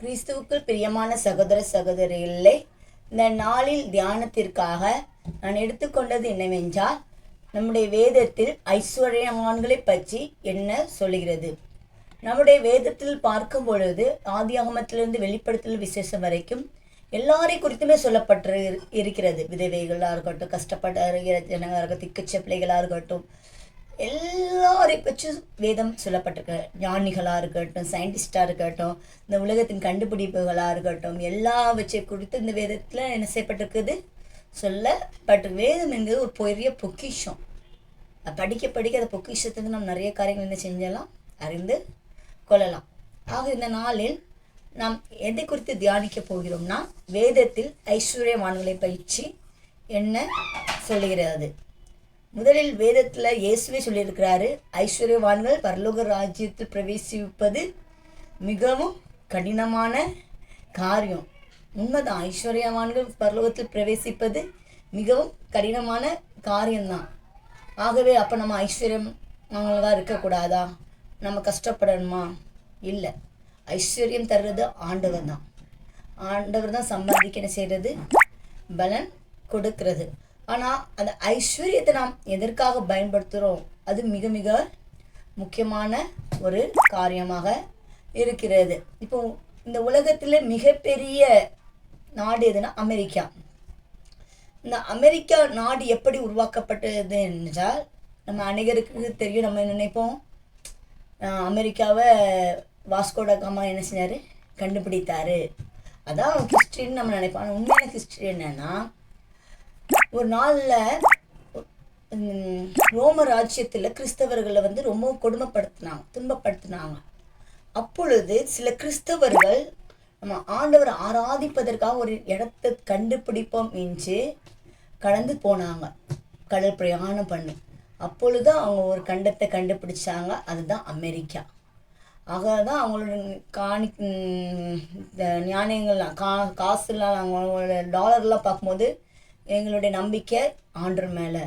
கிறிஸ்துவுக்குள் பிரியமான சகோதர சகோதரிகளே, இந்த நாளில் தியானத்திற்காக நான் எடுத்துக்கொண்டது என்னவென்றால், நம்முடைய வேதத்தில் ஐஸ்வர்யவான்களை பற்றி என்ன சொல்கிறது. நம்முடைய வேதத்தில் பார்க்கும் பொழுது ஆதியாகமத்திலிருந்து வெளிப்படுத்தல் விசேஷம் வரைக்கும் எல்லாரை குறித்துமே சொல்லப்பட்டு இருக்கிறது. விதவைகளாக இருக்கட்டும், கஷ்டப்பட்ட ஜனங்களாக இருக்கட்டும், திக்கச்ச பிள்ளைகளாக இருக்கட்டும், எல்லாரை பற்றி வேதம் சொல்லப்பட்டிருக்கு. ஞானிகளாக இருக்கட்டும், சயின்டிஸ்டாக இருக்கட்டும், இந்த உலகத்தின் கண்டுபிடிப்புகளாக இருக்கட்டும், எல்லாவற்றை குறித்து இந்த வேதத்தில் என்ன செய்யப்பட்டிருக்குது, சொல்லப்பட்டிருக்கு. வேதம் என்கிறது ஒரு பெரிய பொக்கிஷம். படிக்க படிக்க அந்த பொக்கிஷத்துக்கு நம்ம நிறைய காரியங்கள் என்ன செஞ்சலாம், அறிந்து கொள்ளலாம். ஆக இந்த நாளில் நாம் எதை குறித்து தியானிக்க போகிறோம்னா, வேதத்தில் ஐஸ்வர்யவான்களை பற்றி என்ன சொல்லுகிறது. முதலில் வேதத்தில் இயேசுவே சொல்லியிருக்கிறாரு, ஐஸ்வர்யவான்கள் பரலோக ராஜ்யத்தில் பிரவேசிப்பது மிகவும் கடினமான காரியம். உண்மைதான், ஐஸ்வர்யவான்கள் பரலோகத்தில் பிரவேசிப்பது மிகவும் கடினமான காரியம்தான். ஆகவே அப்போ நம்ம ஐஸ்வர்யவான்களாக இருக்கக்கூடாதா, நம்ம கஷ்டப்படணுமா? இல்லை, ஐஸ்வர்யம் தர்றது ஆண்டவர் தான். ஆண்டவர் தான் சம்பாதிக்க என்ன செய்கிறது, பலன் கொடுக்கிறது. ஆனால் அந்த ஐஸ்வர்யத்தை நாம் எதற்காக பயன்படுத்துகிறோம், அது மிக மிக முக்கியமான ஒரு காரியமாக இருக்கிறது. இப்போ இந்த உலகத்தில் மிகப்பெரிய நாடு எதுனா அமெரிக்கா. இந்த அமெரிக்கா நாடு எப்படி உருவாக்கப்பட்டது என்றால், நம்ம அநேகருக்கு தெரியும். நம்ம நினைப்போம் அமெரிக்காவை வாஸ்கோட காமா என்ன செஞ்சார், கண்டுபிடித்தார், அதான் ஹிஸ்ட்ரின்னு நம்ம நினைப்போம். ஆனால் உண்மையான ஹிஸ்ட்ரி என்னன்னா, ஒரு நாளில் ரோம ராஜ்யத்தில் கிறிஸ்தவர்களை ரொம்ப கொடுமைப்படுத்தினாங்க, துன்பப்படுத்தினாங்க. அப்பொழுது சில கிறிஸ்தவர்கள் நம்ம ஆண்டவரை ஆராதிப்பதற்காக ஒரு இடத்தை கண்டுபிடிப்போம் என்று கடந்து போனாங்க, கடல் பிரயாணம் பண்ணி. அப்பொழுது அவங்க ஒரு கண்டத்தை கண்டுபிடிச்சாங்க, அதுதான் அமெரிக்கா. ஆக தான் அவங்களோட ஞானங்கள்லாம் காசுலாம் அவங்களோட டாலர்லாம் பார்க்கும்போது எங்களுடைய நம்பிக்கை ஆண்டவர் மேலே.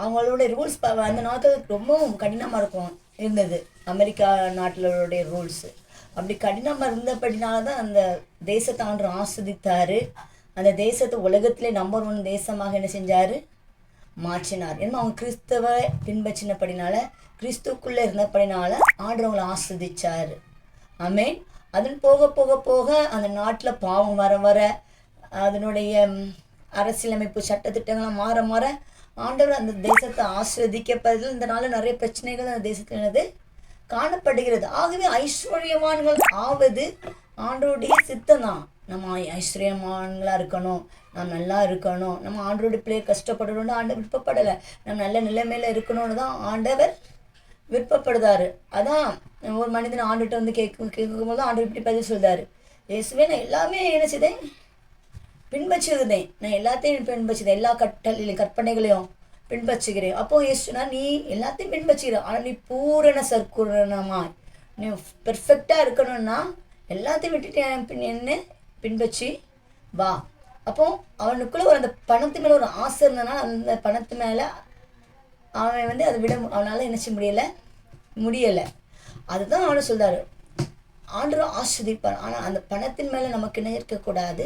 அவங்களோட ரூல்ஸ் அந்த நாட்டுக்கு ரொம்பவும் கடினமாக இருந்தது. அமெரிக்கா நாட்டிலோடைய ரூல்ஸு அப்படி கடினமாக இருந்தபடினால தான் அந்த தேசத்தை ஆண்டவர் ஆஸ்வதித்தார். அந்த தேசத்தை உலகத்திலே நம்பர் 1 தேசமாக என்ன செஞ்சார், மாற்றினார். ஏன்னா அவங்க கிறிஸ்தவ பின்பற்றினபடினால, கிறிஸ்துக்குள்ளே இருந்தபடினால ஆண்டவர் அவங்களை ஆஸ்வதிச்சார். ஆமென். அதன் போக போக போக அந்த நாட்டில் பாவம் வர வர, அதனுடைய அரசியலமைப்பு சட்டத்திட்டங்கள்லாம் மாற மாற ஆண்டவர் அந்த தேசத்தை ஆஸ்வதிக்கப்பதில் இந்த நாளில் நிறைய பிரச்சனைகள் அந்த தேசத்தில் காணப்படுகிறது. ஆகவே ஐஸ்வர்யவான்கள் ஆவது ஆண்டவருடைய சித்தம் தான். நம்ம ஐஸ்வர்யவான்களாக இருக்கணும், நாம் நல்லா இருக்கணும், நம்ம ஆண்டவருடைய பிள்ளையை கஷ்டப்படணும்னு ஆண்டவர் விருப்பப்படலை. நம்ம நல்ல நிலைமையில் இருக்கணும்னு தான் ஆண்டவர் விருப்பப்படுதாரு. அதான் ஒரு மனிதன் ஆண்டுகிட்ட கேட்கும்போது ஆண்டவர் இப்படி பதில் சொல்றாரு, இயேசுவே நான் எல்லாமே என்ன செய்தேன், பின்பற்றுகிறேன், நான் எல்லாத்தையும் பின்பற்றுகிறேன், எல்லா கற்பனைகளையும் பின்பற்றுகிறேன். அப்போ இயேசுனா நீ எல்லாத்தையும் பின்பற்றுகிற, ஆனால் நீ பூரண சற்குணமாய் நீ பெர்ஃபெக்டாக இருக்கணும்னா எல்லாத்தையும் விட்டுட்டு என்ன பின்பற்றி வா. அப்போ அவனுக்குள்ளே ஒரு அந்த பணத்து மேலே ஒரு ஆசை இருந்ததுனா, அந்த பணத்து மேலே அவன் அதை விட அவனால் என்ன செய்ய முடியலை. அதுதான் அவனை சொல்றாரு, ஆண்டவர் ஆஸ்வதிப்பார். ஆனால் அந்த பணத்தின் மேலே நமக்கு என்ன இருக்கக்கூடாது,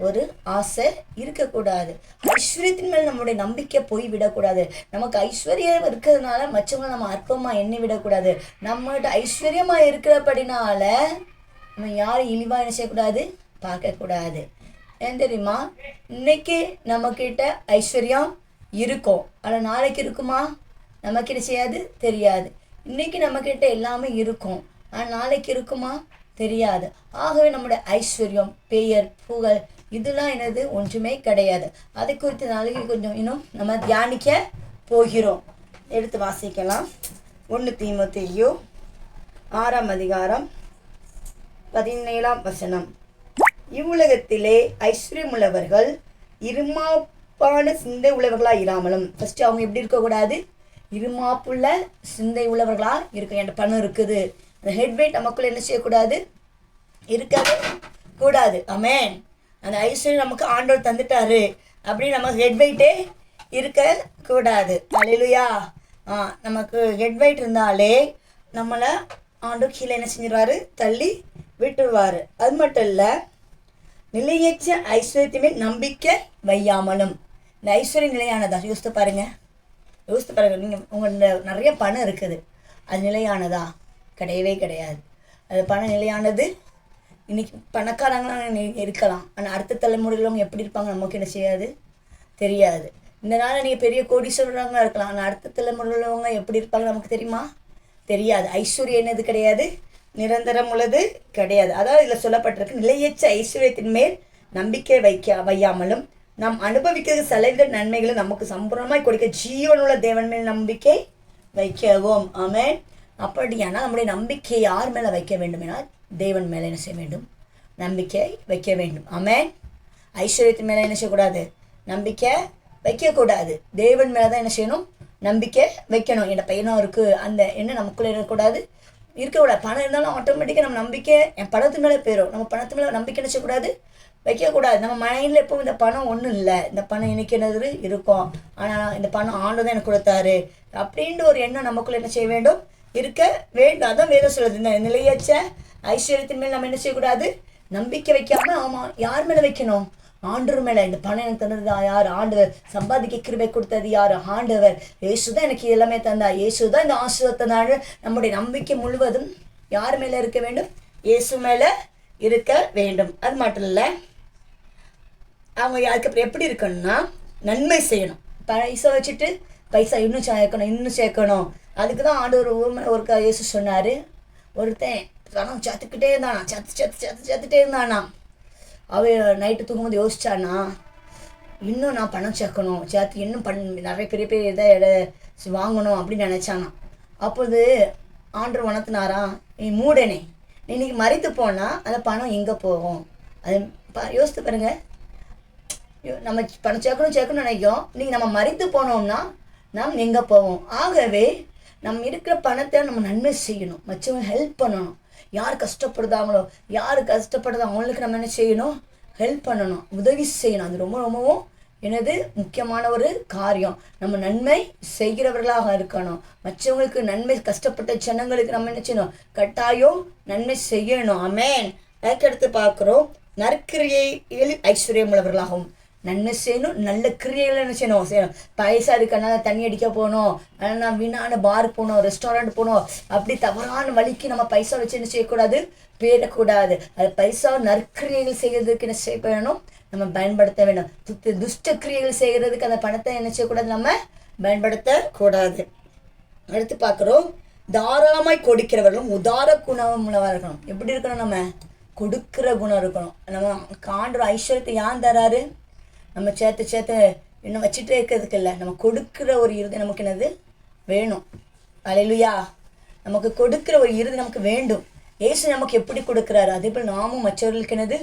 ஒரு ஆசை இருக்கக்கூடாது. ஐஸ்வர்யத்தின் மேல் நம்மளுடைய நம்பிக்கை போய் விடக்கூடாது. நமக்கு ஐஸ்வர்யம் இருக்கிறதுனால மற்றவங்களை நம்ம அற்பமாக எண்ணி விடக்கூடாது. நம்மகிட்ட ஐஸ்வர்யமாக இருக்கிறபடினால நம்ம யாரும் இழிவாக என்ன செய்யக்கூடாது, பார்க்கக்கூடாது. ஏன் தெரியுமா, இன்னைக்கு நம்மக்கிட்ட ஐஸ்வர்யம் இருக்கும், ஆனால் நாளைக்கு இருக்குமா நமக்கு என்ன செய்யாது, தெரியாது. இன்னைக்கு நம்மக்கிட்ட எல்லாமே இருக்கும், ஆனால் நாளைக்கு இருக்குமா தெரியாது. ஆகவே நம்முடைய ஐஸ்வர்யம், பெயர், புகழ் இதெல்லாம் என்னது ஒன்றுமே கிடையாது. அதை குறித்து நாளைக்கு கொஞ்சம் இன்னும் நம்ம தியானிக்க போகிறோம். எடுத்து வாசிக்கலாம். 1 தீமோத்தேயு 6ஆம் அதிகாரம் 17ஆம் இவ்வுலகத்திலே ஐஸ்வர்யமுள்ளவர்கள் இருமாப்பான சிந்தை உள்ளவர்களாக இராமலும். ஃபர்ஸ்ட் அவங்க எப்படி இருக்கக்கூடாது, இருமாப்புள்ள சிந்தை உள்ளவர்களாக இருக்க. என்கிட்ட பணம் இருக்குது, அந்த ஹெட்வெயிட் நமக்குள்ள என்ன செய்யக்கூடாது, இருக்கவே கூடாது. ஆமென். அந்த ஐஸ்வர்யம் நமக்கு ஆண்டவர் தந்துட்டாரு அப்படின்னு நம்ம ஹெட்வெயிட்டே இருக்கக்கூடாது. அல்லேலூயா. நமக்கு ஹெட்வெயிட் இருந்தாலே நம்மளை ஆண்டவர் கீழே என்ன செஞ்சிருவாரு, தள்ளி விட்டுருவார். அது மட்டும் இல்லை, நிலையற்ற ஐஸ்வர்யத்தையுமே நம்பிக்கை வையாமலும். இந்த ஐஸ்வர்யம் நிலையானதா? யோசித்து பாருங்க. நீங்கள் உங்கள் நிறைய பணம் இருக்குது, அது நிலையானதா? கிடையவே கிடையாது. அது பணம் நிலையானது. இன்னைக்கு பணக்காரங்களாம் இருக்கலாம், ஆனால் அடுத்த தலைமுறையில் அவங்க எப்படி இருப்பாங்க நமக்கு என்ன செய்யாது, தெரியாது. இந்த நாளில் நீங்கள் பெரிய கோடீஸ்வரராக இருக்கலாம், ஆனால் அடுத்த தலைமுறையில் உள்ளவங்க எப்படி இருப்பாங்க நமக்கு தெரியுமா? தெரியாது. ஐஸ்வர்யம் என்னது கிடையாது, நிரந்தரம் உள்ளது கிடையாது. அதாவது இதில் சொல்லப்பட்டிருக்கு, நிலையற்ற ஐஸ்வர்யத்தின் மேல் நம்பிக்கை வையாமலும் நாம் அனுபவிக்கிற செலவிட நன்மைகளை நமக்கு சம்பூர்ணமாய் கொடுக்க ஜீவனுள்ள தேவன் மேல் நம்பிக்கை வைக்கவும். ஆமென். அப்படியானால் நம்முடைய நம்பிக்கை யார் மேலே வைக்க வேண்டும் என தேவன் மேலே என்ன செய்ய வேண்டும், நம்பிக்கை வைக்க வேண்டும். ஆமென். ஐஸ்வர்யத்தின் மேலே என்ன செய்யக்கூடாது, நம்பிக்கை வைக்கக்கூடாது. தேவன் மேலே தான் என்ன செய்யணும், நம்பிக்கை வைக்கணும். என் பையனும் இருக்குது, அந்த என்ன நமக்குள்ளே இருக்கக்கூடாது, இருக்கக்கூடாது. பணம் இருந்தாலும் ஆட்டோமேட்டிக்காக நம்ம நம்பிக்கை என் பணத்து மேலே போயிடும். நம்ம பணத்து மேலே நம்பிக்கை என்ன செய்யக்கூடாது, வைக்கக்கூடாது. நம்ம மைண்டில் எப்பவும் இந்த பணம் ஒன்றும் இல்லை, இந்த பணம் இன்னைக்கு என்னது இருக்கும், ஆனால் இந்த பணம் ஆண்டு தான் எனக்கு கொடுத்தாரு அப்படின்ற ஒரு எண்ணம் நமக்குள்ளே என்ன செய்ய வேண்டும், இருக்க வேண்டும். அதான் வேதம் சொல்லுது, இந்த நிலையற்ற ஐஸ்வர்யத்தின் மேல் நம்ம என்ன செய்யக்கூடாது, நம்பிக்கை வைக்காம ஆமாம் யார் மேலே வைக்கணும், ஆண்டவர் மேலே. இந்த பணம் எனக்கு தந்தது யார், ஆண்டவர். சம்பாதிக்க கிருபை கொடுத்தது யார், ஆண்டவர். இயேசு தான் எனக்கு எல்லாமே தந்தா, இயேசு தான் இந்த ஆசீர்வாதத்தினால. நம்முடைய நம்பிக்கை முழுவதும் யார் மேலே இருக்க வேண்டும், இயேசு மேலே இருக்க வேண்டும். அது மட்டும் இல்லை, அவங்க அதுக்கப்புறம் எப்படி இருக்கணும்னா நன்மை செய்யணும். பைசா வச்சுட்டு பைசா இன்னும் சேர்க்கணும். அதுக்கு தான் ஆண்டவர் ஒரு இயேசு சொன்னார், ஒருத்தன் பணம் சேர்த்துக்கிட்டே இருந்தானா, சேர்த்துட்டே இருந்தானா. அவன் நைட்டு தூங்கும்போது யோசிச்சானா, இன்னும் நான் பணம் சேர்க்கணும், சேர்த்து இன்னும் நிறைய பெரிய பெரிய இதை வாங்கணும் அப்படின்னு நினச்சானா. அப்போது ஆண்டவர் வணத்தினாரா, நீ மூடனே, நீ இன்னைக்கு மறித்து போனால் அந்த பணம் எங்கே போகும்? அது யோசித்து பாருங்க. நம்ம பணம் சேர்க்கணும்னு நினைக்கும், இன்னைக்கு நம்ம மறித்து போனோம்னா நாம் எங்கே போவோம்? ஆகவே நம்ம இருக்கிற பணத்தை நம்ம நன்மை செய்யணும், மற்றவங்க ஹெல்ப் பண்ணணும். யார் கஷ்டப்படுதாங்களோ, அவங்களுக்கு நம்ம என்ன செய்யணும், ஹெல்ப் பண்ணணும், உதவி செய்யணும். அது ரொம்ப ரொம்பவும் எனது முக்கியமான ஒரு காரியம். நம்ம நன்மை செய்கிறவர்களாக இருக்கணும். மற்றவங்களுக்கு நன்மை, கஷ்டப்பட்ட ஜனங்களுக்கு நம்ம என்ன செய்யணும், கட்டாயம் நன்மை செய்யணும். ஆமென். அதுக்கடுத்து பார்க்குறோம், நற்கிரியைகளில் ஐஸ்வர்யம் உள்ளவர்களாகவும் நன்மை செய்யணும், நல்ல கிரியைகளை என்ன செய்யணும். பைசா இருக்கனால தண்ணி அடிக்க போகணும், அதனால் நான் வீணான பார் போகணும், ரெஸ்டாரண்ட் போகணும், அப்படி தவறான வழிக்கு நம்ம பைசா வச்சு என்ன செய்யக்கூடாது, போயிடக்கூடாது. அது பைசா நற்கிரியைகள் செய்கிறதுக்கு என்ன செய்ய வேணும், நம்ம பயன்படுத்த வேண்டும். துஷ்ட கிரியைகள் செய்கிறதுக்கு அந்த பணத்தை என்ன செய்யக்கூடாது, நம்ம பயன்படுத்தக்கூடாது. அடுத்து பார்க்குறோம், தாராளமாய் கொடுக்கிறவர்களும் உதார குணம் உள்ளவராக இருக்கணும். எப்படி இருக்கணும், நம்ம கொடுக்கிற குணம் இருக்கணும். நம்ம காண்ற ஐஸ்வர்யத்தை யான் தராரு, நம்ம சேர்த்து இன்னும் வச்சுட்டே இருக்கிறதுக்கு இல்லை, நம்ம கொடுக்குற ஒரு இறுதி நமக்கு என்னது வேணும். அல்லேலூயா. நமக்கு கொடுக்குற ஒரு இறுதி நமக்கு வேண்டும். இயேசு நமக்கு எப்படி கொடுக்குறாரு, அதே போல் நாமும் மற்றவர்களுக்கு என்னது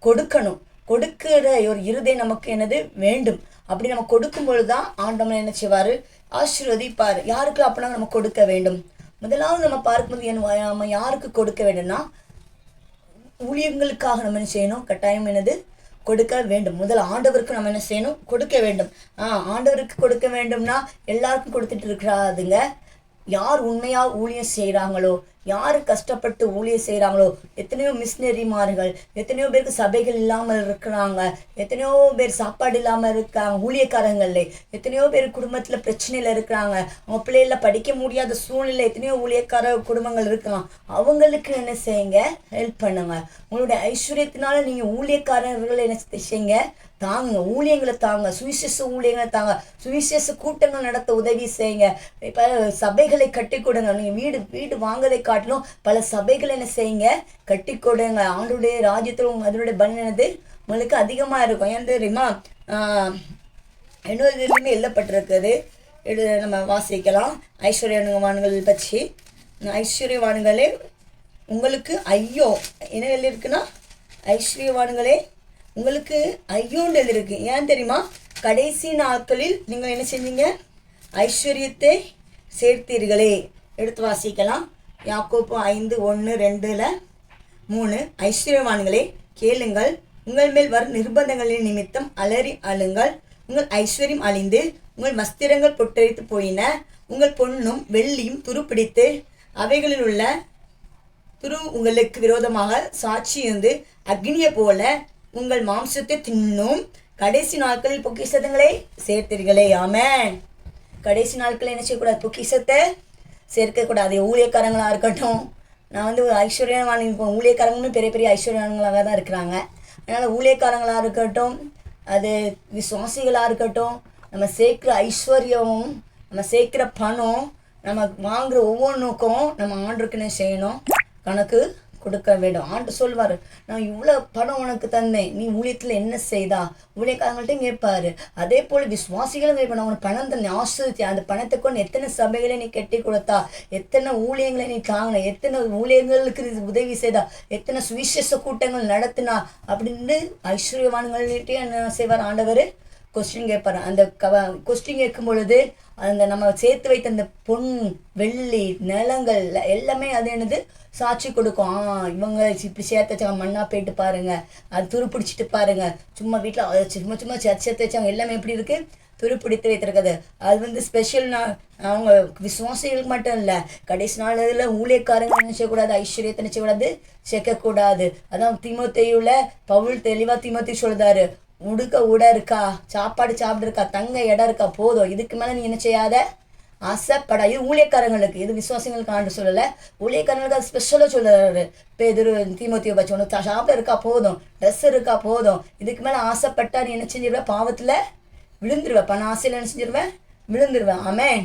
கொடுக்கணும். கொடுக்கிற ஒரு இறுதி நமக்கு என்னது வேண்டும். அப்படி நம்ம கொடுக்கும் பொழுது தான் ஆண்டவன் என்ன செய்வார், ஆசீர்வதிப்பார். யாருக்கெல்லாம் அப்படின்னா நம்ம கொடுக்க வேண்டும். முதலாவது நம்ம பார்க்கும்போது நம்ம யாருக்கு கொடுக்க வேண்டும்னா, ஊழியங்களுக்காக நம்ம என்ன செய்யணும், கட்டாயம் என்னது கொடுக்க வேண்டும். முதல் ஆண்டவருக்கு நம்ம என்ன செய்யணும், கொடுக்க வேண்டும். ஆண்டவருக்கு கொடுக்க வேண்டும்னா எல்லாருக்கும் கொடுத்துட்டு இருக்கிறாதுங்க. யார் உண்மையாக ஊழியம் செய்கிறாங்களோ, யார் கஷ்டப்பட்டு ஊழியம் செய்கிறாங்களோ, எத்தனையோ மிஷினரிமார்கள், எத்தனையோ பேருக்கு சபைகள் இல்லாமல் இருக்கிறாங்க, எத்தனையோ பேர் சாப்பாடு இல்லாமல் இருக்காங்க, ஊழியக்காரங்கள்ல எத்தனையோ பேர் குடும்பத்தில் பிரச்சனையில் இருக்கிறாங்க, அவங்க பிள்ளைகள படிக்க முடியாத சூழ்நிலை எத்தனையோ ஊழியக்கார குடும்பங்கள் இருக்கலாம். அவங்களுக்கு என்ன செய்யுங்க, ஹெல்ப் பண்ணுங்க. உங்களுடைய ஐஸ்வர்யத்தினால நீங்கள் ஊழியக்காரர்கள் என்ன செய்யுங்க, தாங்க, ஊழியங்களை தாங்க, சுவிசேஷ ஊழியங்களை தாங்க, சுவிசேஷ கூட்டங்கள் நடத்த உதவி செய்யுங்க. இப்போ சபைகளை கட்டி கொடுங்க. நீங்கள் வீடு வாங்கதை காட்டிலும் பல சபைகளை என்ன செய்யுங்க, கட்டி கொடுங்க. ஆண்டுடைய ராஜ்யத்தில் அதனுடைய பலனது உங்களுக்கு அதிகமாக இருக்கும். ஏன் தெரியுமா, இன்னொரு இதுலையுமே எழுதப்பட்டிருக்குது, நம்ம வாசிக்கலாம். ஐஸ்வர்யவான்கள் பற்றி, ஐஸ்வர்யவான்களே உங்களுக்கு ஐயோ, என்ன எழுதியிருக்குன்னா, ஐஸ்வர்யவான்களே உங்களுக்கு ஐயோன்னு எழுதியிருக்கு. ஏன் தெரியுமா, கடைசி நாட்களில் நீங்கள் என்ன செஞ்சீங்க, ஐஸ்வர்யத்தை சேர்த்தீர்களே. எடுத்து வாசிக்கலாம். யாக்கோப்பு 5:1-2-3. ஐஸ்வர்யவான்களே கேளுங்கள், உங்கள் மேல் வரும் நிர்பந்தங்களின் நிமித்தம் அலறி அழுங்கள். உங்கள் ஐஸ்வர்யம் அழிந்து உங்கள் வஸ்திரங்கள் பொட்டரித்து போயின. உங்கள் பொன்னும் வெள்ளியும் துருப்பிடித்து அவைகளில் உள்ள உங்களுக்கு விரோதமாக சாட்சி இருந்து அக்னியை போல உங்கள் மாம்சத்தை தின்னும் கடைசி நாட்களில் பொக்கிஷங்களை சேர்த்தீர்களே. ஆமென். கடைசி நாட்களில் என்ன செய்யக்கூடாது? பொக்கிஷத்தை சேர்க்கக்கூடாது. ஊழியக்காரங்களாக இருக்கட்டும், நான் வந்து ஐஸ்வர்யவான், இப்போ ஊழியக்காரங்களும் பெரிய பெரிய ஐஸ்வர்யவான்களாக தான் இருக்கிறாங்க. அதனால் ஊழியக்காரங்களாக இருக்கட்டும், அது விசுவாசிகளாக இருக்கட்டும், நம்ம சேர்க்குற ஐஸ்வர்யமும் நம்ம சேர்க்குற பணம் நம்ம வாங்குகிற ஒவ்வொன்றுக்கும் நம்ம ஆண்டுக்கு என்ன செய்யணும்? கணக்கு கொடுக்க வேண்டும். ஆண்டு சொல்வார், நான் இவ்வளோ பணம் உனக்கு தந்தேன், நீ ஊழியத்தில் என்ன செய்தா? ஊழியக்காரங்கள்ட்டையும் கேட்பாரு. அதே போல் விசுவாசிகளும் கேட்பான், உனக்கு பணம் தன்னை ஆசிரிச்சு அந்த பணத்தை கொண்டு எத்தனை சபைகளை நீ கட்டி கொடுத்தா, எத்தனை ஊழியங்களை நீ தாங்கின, எத்தனை ஊழியர்களுக்கு உதவி செய்தா, எத்தனை சுவிசேஷ கூட்டங்கள் நடத்தினா அப்படின்னு ஐஸ்வர்யவான்கள்கிட்டே என்ன செய்வார்? ஆண்டவர் கொஸ்டின் கேட்பார். அந்த கொஸ்டின் கேட்கும் பொழுது அந்த நம்ம சேர்த்து வைத்த அந்த பொன் வெள்ளி நிலங்கள் எல்லாமே அது என்னது? சாட்சி கொடுக்கும். இவங்க இப்படி சேர்த்து வச்சாங்க, மண்ணா போயிட்டு பாருங்க, அது துருப்பிடிச்சிட்டு பாருங்க, சும்மா வீட்டில் சும்மா சேர்த்து வச்சாங்க, எல்லாமே எப்படி இருக்கு? துருப்பிடித்து வைத்திருக்குது. அது வந்து ஸ்பெஷல் அவங்க விசுவாசிகளுக்கு மட்டும் இல்லை, கடைசி நாளில் ஊழியக்காரங்க என்ன செய்யக்கூடாது? ஐஸ்வர்யத்தை என்ன செய்யக்கூடாது? சேர்க்கக்கூடாது. அதான் தீமோத்தேயுல பவுல் தெளிவாக தீமோத்தேயு சொல்றாரு, உடுக்க உட இருக்கா, சாப்பாடு சாப்பிட்டு இருக்கா, தங்க இடம் இருக்கா, போதும், இதுக்கு மேலே நீ என்ன செய்யாத? ஆசைப்படா. இது ஊழியக்காரங்களுக்கு, இது விசுவாசிகளுக்கு ஆண்டு சொல்லலை, ஊழியக்காரங்களுக்கு அது ஸ்பெஷலாக சொல்லுறாரு. பேதுரு தீமோத்தேயு பற்றி, உனக்கு சாப்பிட இருக்கா போதும், ட்ரெஸ் இருக்கா போதும், இதுக்கு மேலே ஆசைப்பட்டா நீ என்ன செஞ்சிருவேன்? பாவத்தில் விழுந்துருவேன், பண ஆசையில் என்ன செஞ்சிருவேன்? விழுந்துருவேன். ஆமென்,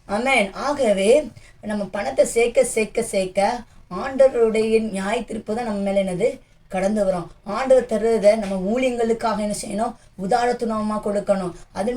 ஆமென். ஆகவே நம்ம பணத்தை சேர்க்க சேர்க்க சேர்க்க ஆண்டவருடைய நியாய தீர்ப்பு தான் நம்ம மேலே என்னது? கடந்து வரும். ஆண்டவர் தருவதை நம்ம ஊழியங்களுக்காக என்ன செய்யணும்? உதாரணத்துவமாக கொடுக்கணும். அது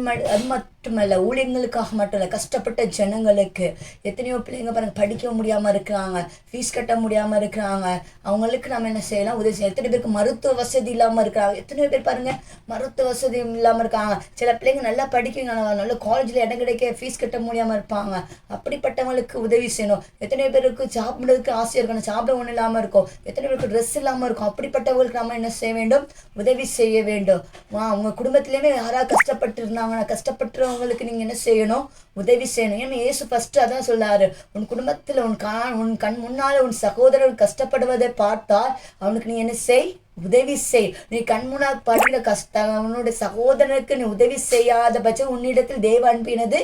மட்டுமல்ல, ஊழியங்களுக்காக மட்டும் இல்லை, கஷ்டப்பட்ட ஜனங்களுக்கு, எத்தனையோ பிள்ளைங்க பாருங்க படிக்க முடியாமல் இருக்கிறாங்க, ஃபீஸ் கட்ட முடியாமல் இருக்கிறாங்க, அவங்களுக்கு நம்ம என்ன செய்யலாம்? உதவி செய்யலாம். எத்தனை பேருக்கு மருத்துவ வசதி இல்லாமல் இருக்கிறாங்க, எத்தனையோ பேர் பாருங்க மருத்துவ வசதி இல்லாமல் இருக்காங்க. சில பிள்ளைங்க நல்லா படிக்குங்க, நல்ல காலேஜில் இடம் கிடைக்க ஃபீஸ் கட்ட முடியாமல் இருப்பாங்க. அப்படிப்பட்டவங்களுக்கு உதவி செய்யணும். எத்தனையோ பேருக்கு சாப்பிடுறதுக்கு ஆசையாக இருக்கணும், சாப்பிட ஒன்றும் இல்லாமல் இருக்கும், எத்தனை பேருக்கு ட்ரெஸ் இல்லாமல் இருக்கும். அப்படிப்பட்டவங்களுக்கு நம்ம என்ன செய்ய வேண்டும்? உதவி செய்ய வேண்டும். உங்கள் குடும்பத்திலேயுமே யாராவது கஷ்டப்பட்டு இருந்தாங்கன்னா, கஷ்டப்பட்டுறவங்களுக்கு நீங்கள் என்ன செய்யணும்? உதவி செய்யணும். ஏன்னா இயேசு ஃபஸ்ட்டு அதான் சொல்லாரு, உன் குடும்பத்தில் உன் கண் முன்னால் உன் சகோதரன் கஷ்டப்படுவதை பார்த்தால் அவனுக்கு நீ என்ன செய்? உதவி செய். நீ கண் முன்னால் படுகிற உன்னுடைய சகோதரனுக்கு நீ உதவி செய்யாத பட்சம் உன்னிடத்தில் தேவ அனுப்பினது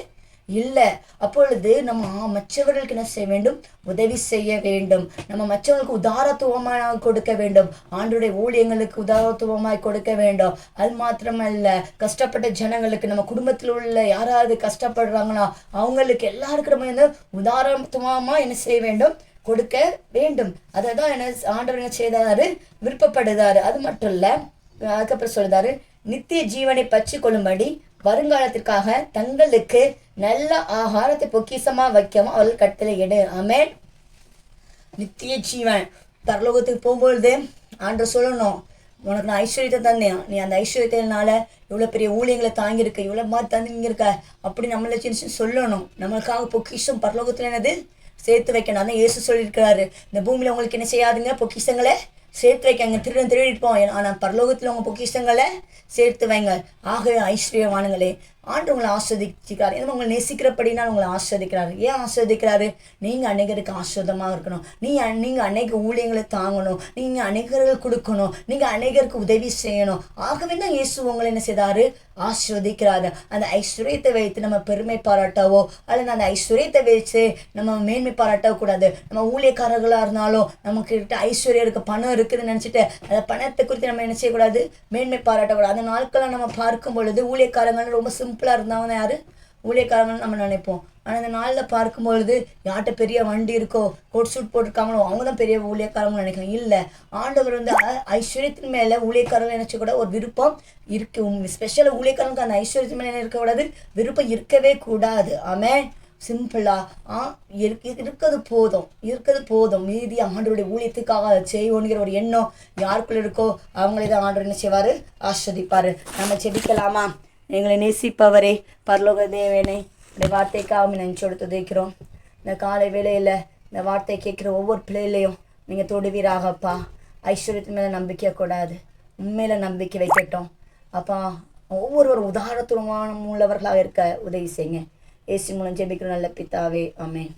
இல்லை. அப்பொழுது நம்ம மற்றவர்களுக்கு என்ன செய்ய வேண்டும்? உதவி செய்ய வேண்டும். நம்ம மற்றவர்களுக்கு உதாரத்துவமாக கொடுக்க வேண்டும். ஆண்டவருடைய ஊழியங்களுக்கு உதாரத்துவமாய் கொடுக்க வேண்டும். அது மாத்திரமல்ல, கஷ்டப்பட்ட ஜனங்களுக்கு, நம்ம குடும்பத்தில் உள்ள யாராவது கஷ்டப்படுறாங்கன்னா அவங்களுக்கு எல்லாருக்கும் நம்ம என்ன உதாரத்துவமாக என்ன செய்ய வேண்டும்? கொடுக்க வேண்டும். அதை தான் என்ன ஆண்டவர் என்ன செய்தாரு? விருப்பப்படுதாரு. அது மட்டும் இல்லை, அதுக்கப்புறம் சொல்றாரு, நித்திய ஜீவனை பற்றி கொள்ளும்படி வருங்காலத்திற்காக தங்களுக்கு நல்ல ஆகாரத்தை பொக்கிசமா வைக்கவும் அவர்கள் கட்டளை எடு. ஆமென். நித்திய ஜீவன், பரலோகத்துக்கு போகும்பொழுது ஆண்டவர் சொல்லணும், உனக்கு நான் ஐஸ்வர்யத்தை தந்தேன், நீ அந்த ஐஸ்வர்யத்தினால இவ்வளோ பெரிய ஊழியங்களை தாங்கியிருக்க, இவ்வளோ மாதிரி தங்கியிருக்க, அப்படி நம்மளை சின்ன சொல்லணும். நம்மளுக்காக பொக்கிஷம் பரலோகத்தில் என்னது? சேர்த்து வைக்கணும். அதான் இயேசு சொல்லியிருக்கிறாரு, இந்த பூமியில் உங்களுக்கு என்ன செய்யாதுங்க? பொக்கிஷங்களை சேர்த்து வைக்காங்க. திருடிப்போம், ஆனால் பரலோகத்தில் உங்கள் பொக்கிஷங்களை சேர்த்து வைங்க. ஆகவே ஐஸ்வர்யவானுங்களே, ஆண்டு உங்களை ஆஸ்வதிக்கிறார். ஏன்னா உங்களை நேசிக்கிறபடினால் உங்களை ஆஸ்வதிக்கிறாரு. ஏன் ஆஸ்வதிக்கிறாரு? நீங்கள் அநேகருக்கு ஆஸ்வதமாக இருக்கணும், நீங்கள் அநேக ஊழியங்களை தாங்கணும், நீங்கள் அநேகர்கள் கொடுக்கணும், நீங்கள் அநேகருக்கு உதவி செய்யணும். ஆகவே தான் இயேசு உங்களை என்ன செய்தாரு? ஆஸ்வதிக்கிறாரு. அந்த ஐஸ்வர்யத்தை வைத்து நம்ம பெருமை பாராட்டவோ அல்லது அந்த ஐஸ்வர்யத்தை வச்சு நம்ம மேன்மை பாராட்டவோ கூடாது. நம்ம ஊழியக்காரர்களாக இருந்தாலும் நமக்கு ஐஸ்வர்யம் இருக்கு, பணம் இருக்குதுன்னு நினச்சிட்டு அந்த பணத்தை குறித்து நம்ம என்ன செய்யக்கூடாது? மேன்மை பாராட்டக்கூடாது. அந்த நாட்களை நம்ம பார்க்கும் பொழுது ஊழியக்காரங்கள் ரொம்ப சிம்பிளாக இருந்தாங்க. யாரு ஊழியக்காரங்கன்னு நம்ம நினைப்போம். ஆனால் இந்த நாளில் பார்க்கும்பொழுது யார்கிட்ட பெரிய வண்டி இருக்கோ, கோட் சூட் போட்டிருக்காங்களோ அவங்க தான் பெரிய ஊழியக்காரங்க நினைக்கிறோம். இல்லை, ஆண்டவர் வந்து ஐஸ்வர்யத்தின் மேலே ஊழியக்காரங்க நினச்சக்கூட ஒரு விருப்பம் இருக்கு. ஸ்பெஷலாக ஊழியக்காரங்களுக்கு அந்த ஐஸ்வர்யத்தின் மேலே இருக்கக்கூடாது, விருப்பம் இருக்கவே கூடாது. ஆமென். சிம்பிளாக இருக்கிறது போதும், மீதி ஆண்டவருடைய ஊழியத்துக்காக செய்வோங்கிற ஒரு எண்ணம் யாருக்குள்ள இருக்கோ அவங்களே தான் ஆண்டவர் என்ன செய்வார்? ஆஸ்வதிப்பார். நம்ம செபிக்கலாமா? எங்களை நேசிப்பவரே, பரலோக தேவனே, இந்த வார்த்தைக்காக நெஞ்சோடு துதைக்கிறோம். இந்த காலை வேளையில் இந்த வார்த்தை கேட்குற ஒவ்வொரு பிள்ளைகளையும் நீங்கள் தொடுவீராகப்பா. ஐஸ்வர்யத்தின் மேலே நம்பிக்கை கூடாது, உண்மையில நம்பிக்கை வைக்கட்டும் அப்பா. ஒவ்வொருவரும் உதாரணத்துவமான உள்ளவர்களாக இருக்க உதவி செய்யுங்க. இயேசு மூலம் ஜெபிக்கிற நல்ல பிதாவே, ஆமென்.